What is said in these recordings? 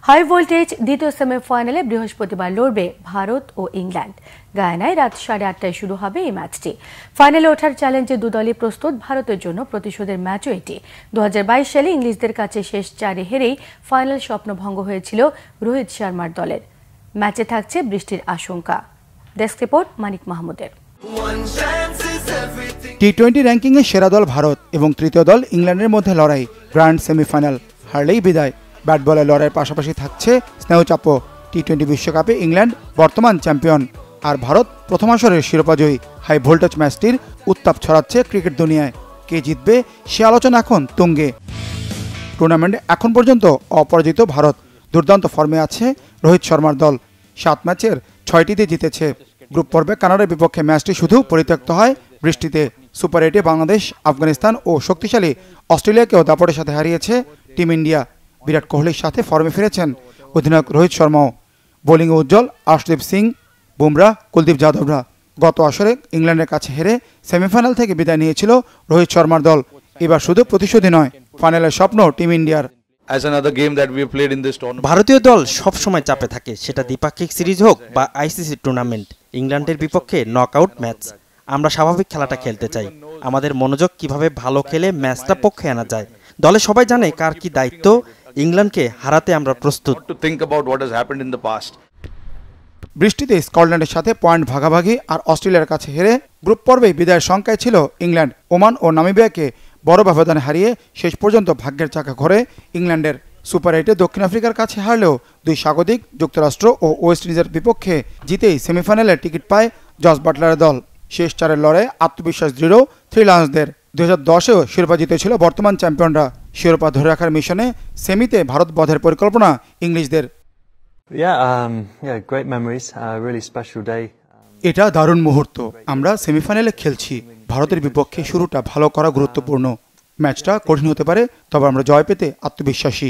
High voltage দ্বিতীয় সেমিফাইনালে বৃহস্পতিবার লড়বে ভারত ও ইংল্যান্ড। গায়ানায় রাত 8:30টায় শুরু হবে এই ম্যাচটি। ফাইনালে ওঠার চ্যালেঞ্জে দুদলই প্রস্তুত। ভারতের জন্য প্রতিশোধের ম্যাচও এটি। 2022 সালে ইংলিশদের কাছে শেষ 4-এ হেরেই ফাইনাল স্বপ্নভঙ্গ হয়েছিল রোহিত শর্মার দলের। ম্যাচে থাকছে বৃষ্টির আশঙ্কা। ডেস্ক রিপোর্ট মানিক মাহমুদের। টি-20 র্যাঙ্কিংয়ে সেরা দল ভারত এবং তৃতীয় দল ইংল্যান্ডের মধ্যে লড়াই। গ্র্যান্ড সেমিফাইনাল, হারলেই বিদায়। ব্যাট বলের লড়াইয়ের পাশাপাশি থাকছে স্নেহচাপও। টি-20 বিশ্বকাপে ইংল্যান্ড বর্তমান চ্যাম্পিয়ন, আর ভারত প্রথম আসরের শিরোপাজয়ী। হাই ভোল্টেজ ম্যাচটির উত্তাপ ছড়াচ্ছে ক্রিকেট দুনিয়ায়। কে জিতবে সে আলোচনা এখন তুঙ্গে। টুর্নামেন্টে এখন পর্যন্ত অপরাজিত ভারত। দুর্দান্ত ফর্মে আছে রোহিত শর্মার দল। 7 ম্যাচের 6টিতে জিতেছে। গ্রুপ পর্বে কানাডার বিপক্ষে ম্যাচটি শুধু পরিত্যক্ত হয় বৃষ্টিতে। সুপার 8-এ বাংলাদেশ, আফগানিস্তান ও শক্তিশালী অস্ট্রেলিয়াকেও দাপটের সাথে হারিয়েছে টিম ইন্ডিয়া। বিরাট কোহলির সাথে ফর্মে ফিরেছেন অধিনায়ক রোহিত শর্মাও। বোলিংয়ে উজ্জ্বল আর্শদীপ সিং, বুমরা, কুলদীপ যাদবরা। গত আসরে ইংল্যান্ডের কাছে হেরে সেমিফাইনাল থেকে বিদায় নিয়েছিল রোহিত শর্মার দল। এবার শুধু প্রতিশোধী নয়, ফাইনালের স্বপ্ন টিম ইন্ডিয়ার। ভারতীয় দল সবসময় চাপে থাকে, সেটা দ্বিপাক্ষিক সিরিজ হোক বা আইসিসি টুর্নামেন্ট। ইংল্যান্ডের বিপক্ষে নকআউট ম্যাচ। আমরা স্বাভাবিক খেলাটা খেলতে চাই। আমাদের মনোযোগ কিভাবে ভালো খেলে ম্যাচটা পক্ষে আনা যায়। দলে সবাই জানে কার কি দায়িত্ব। ইংল্যান্ডকে হারাতে আমরা প্রস্তুত। বৃষ্টিতে স্কটল্যান্ডের সাথে পয়েন্ট ভাগাভাগি আর অস্ট্রেলিয়ার কাছে হেরে গ্রুপ পর্বে বিদায়ের শঙ্কায় ছিল ইংল্যান্ড। ওমান ও নামিবিয়াকে বড় ব্যবধানে হারিয়ে শেষ পর্যন্ত ভাগ্যের চাকা ঘোরে ইংল্যান্ডের। সুপার 8-এ দক্ষিণ আফ্রিকার কাছে হারলেও দুই স্বাগতিক যুক্তরাষ্ট্র ও ওয়েস্ট ইন্ডিজের বিপক্ষে জিতেই সেমিফাইনালের টিকিট পায় জস বাটলারের দল। শেষ 4-এর লড়াইয়ে আত্মবিশ্বাস দৃঢ় থ্রি লায়ন্সদের। 2010-এও শিরোপা জিতেছিল বর্তমান চ্যাম্পিয়নরা। শিরোপা ধরে রাখার মিশনে সেমিতে ভারত বধের পরিকল্পনা ইংলিশদের। এটা দারুণ মুহূর্ত। আমরা সেমিফাইনালে খেলছি। ভারতের বিপক্ষে শুরুটা ভালো করা গুরুত্বপূর্ণ। ম্যাচটা কঠিন হতে পারে, তবে আমরা জয় পেতে আত্মবিশ্বাসী।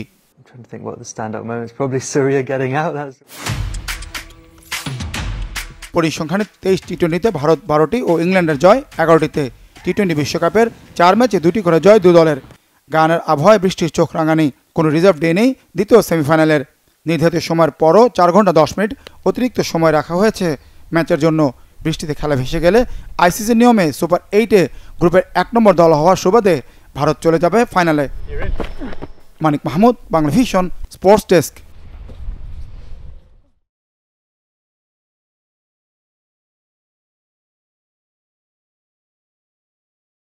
পরিসংখ্যানে 23 টি-20তে ভারত 12টি ও ইংল্যান্ডের জয় 11টিতে। টি-20 বিশ্বকাপের 4 ম্যাচে 2টি করে জয় দু দলের। গায়ানার আবহাওয়ায় বৃষ্টির চোখ রাঙানি। কোনো রিজার্ভ ডে নেই দ্বিতীয় সেমিফাইনালের। নির্ধারিত সময়ের পরও 4 ঘন্টা 10 মিনিট অতিরিক্ত সময় রাখা হয়েছে ম্যাচের জন্য। বৃষ্টিতে খেলা ভেসে গেলে আইসিসির নিয়মে সুপার 8-এ গ্রুপের 1 নম্বর দল হওয়ার সুবাদে ভারত চলে যাবে ফাইনালে। Manik Mahmud, Bangla Vision, sports desk.